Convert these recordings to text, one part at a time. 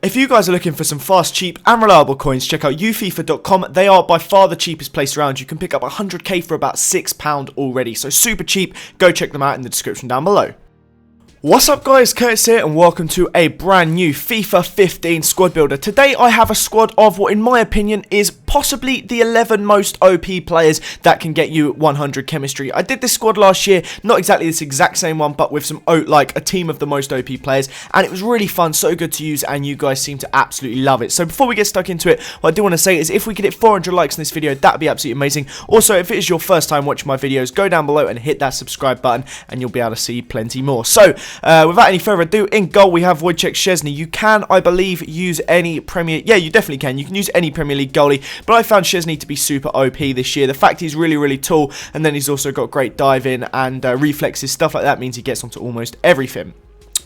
If you guys are looking for some fast, cheap and reliable coins, check out FUT15.com. They are by far the cheapest place around. You can pick up 100k for about £6 already, so super cheap. Go check them out in the description down below. What's up guys, Curtis here and welcome to a brand new FIFA 15 squad builder. Today I have a squad of what in my opinion is possibly the 11 most OP players that can get you 100 chemistry. I did this squad last year, not exactly this exact same one, but with some like a team of the most OP players, and it was really fun, so good to use, and you guys seem to absolutely love it. So before we get stuck into it, what I do want to say is if we could hit 400 likes in this video, that would be absolutely amazing. Also, if it is your first time watching my videos, go down below and hit that subscribe button and you'll be able to see plenty more. So without any further ado, in goal we have Wojciech Szczesny. You can, I believe, use any Premier... Yeah, you definitely can. You can use any Premier League goalie, but I found Szczesny to be super OP this year. The fact he's really, really tall, and then he's also got great diving and reflexes, stuff like that means he gets onto almost everything.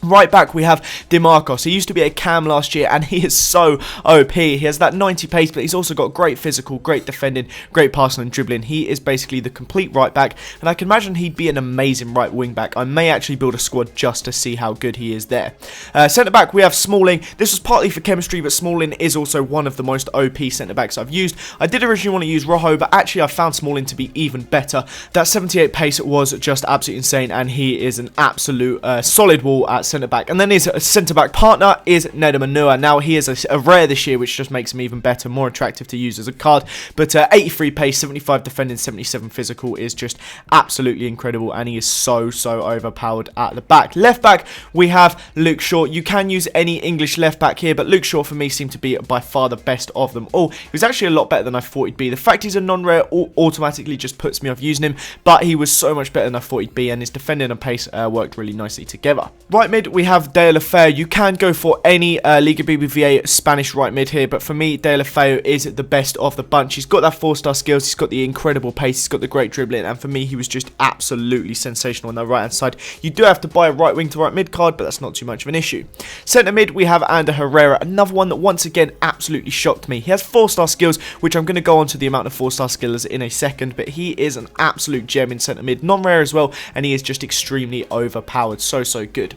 Right back we have DeMarcos. He used to be a cam last year and he is so OP. He has that 90 pace, but he's also got great physical, great defending, great passing and dribbling. He is basically the complete right back, and I can imagine he'd be an amazing right wing back. I may actually build a squad just to see how good he is there. Centre back we have Smalling. This was partly for chemistry, but Smalling is also one of the most OP centre backs I've used. I did originally want to use Rojo, but actually I found Smalling to be even better. That 78 pace was just absolutely insane, and he is an absolute solid wall at centre back. And then his centre back partner is Nedamanua. Now he is a rare this year, which just makes him even better, more attractive to use as a card. But 83 pace, 75 defending, 77 physical is just absolutely incredible, and he is so overpowered at the back. Left back we have Luke Shaw. You can use any English left back here, but Luke Shaw for me seemed to be by far the best of them all. He was actually a lot better than I thought he'd be. The fact he's a non-rare automatically just puts me off using him, but he was so much better than I thought he'd be, and his defending and pace worked really nicely together. Right mid we have De La Feu. You can go for any Liga BBVA Spanish right mid here, but for me De La Feu is the best of the bunch. He's got that 4-star skills, he's got the incredible pace, he's got the great dribbling, and for me he was just absolutely sensational on the right hand side. You do have to buy a right wing to right mid card, but that's not too much of an issue. Centre mid we have Ander Herrera, another one that once again absolutely shocked me. He has 4-star skills, which I'm going to go on to the amount of 4-star skills in a second, but he is an absolute gem in centre mid, non-rare as well, and he is just extremely overpowered, so good.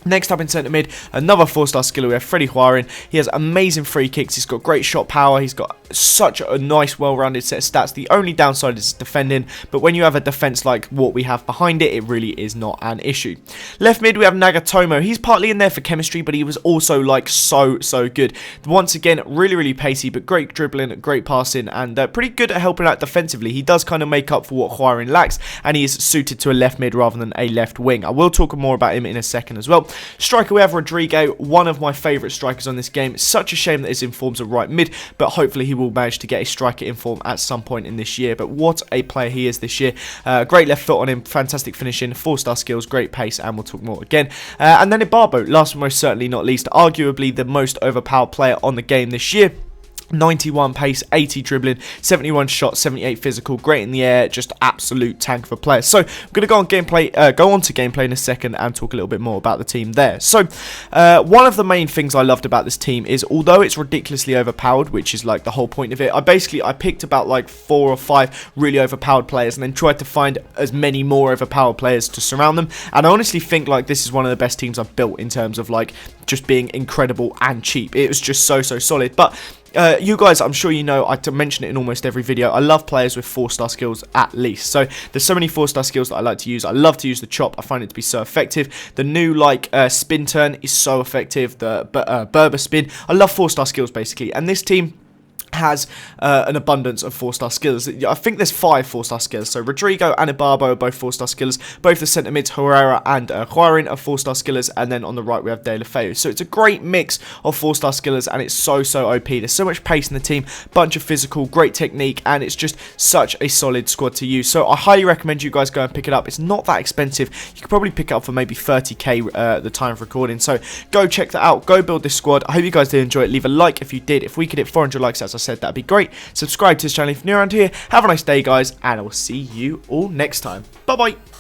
Next up in centre mid, another 4-star skiller, we have Freddie Huarin. He has amazing free kicks, he's got great shot power, he's got such a nice well-rounded set of stats. The only downside is defending, but when you have a defence like what we have behind it, it really is not an issue. Left mid we have Nagatomo. He's partly in there for chemistry, but he was also like so good. Once again, really pacey, but great dribbling, great passing, and pretty good at helping out defensively. He does kind of make up for what Huarin lacks, and he is suited to a left mid rather than a left wing. I will talk more about him in a second as well. Striker we have Rodrigo, one of my favourite strikers on this game. It's such a shame that his inform's a right mid, but hopefully he will manage to get a striker inform at some point in this year. But what a player he is this year. Great left foot on him, fantastic finishing, 4-star skills, great pace, and we'll talk more again. And then Ibarbo, last but most certainly not least, arguably the most overpowered player on the game this year. 91 pace, 80 dribbling, 71 shot, 78 physical, great in the air, just absolute tank of a player. So I'm going to go on to gameplay in a second and talk a little bit more about the team there. So one of the main things I loved about this team is, although it's ridiculously overpowered, which is like the whole point of it, I picked about like 4 or 5 really overpowered players and then tried to find as many more overpowered players to surround them. And I honestly think like this is one of the best teams I've built in terms of like just being incredible and cheap. It was just so solid. But you guys, I'm sure you know, I mention it in almost every video, I love players with 4-star skills at least. So there's so many 4-star skills that I like to use. I love to use the chop, I find it to be so effective. The new like spin turn is so effective, the Berber spin. I love 4-star skills basically, and this team has an abundance of 4-star skills. I think there's 5 4-star skills. So Rodrigo and Ibarbo are both 4-star skillers. Both the centre mids, Herrera and Huarin, are 4-star skillers. And then on the right we have De La Feu. So it's a great mix of 4-star skillers, and it's so OP. There's so much pace in the team, bunch of physical, great technique, and it's just such a solid squad to use. So I highly recommend you guys go and pick it up. It's not that expensive. You could probably pick it up for maybe 30k at the time of recording. So go check that out. Go build this squad. I hope you guys did enjoy it. Leave a like if you did. If we could hit 400 likes, as I said, that'd be great. Subscribe to this channel if you're new around here. Have a nice day, guys, and I will see you all next time. Bye bye.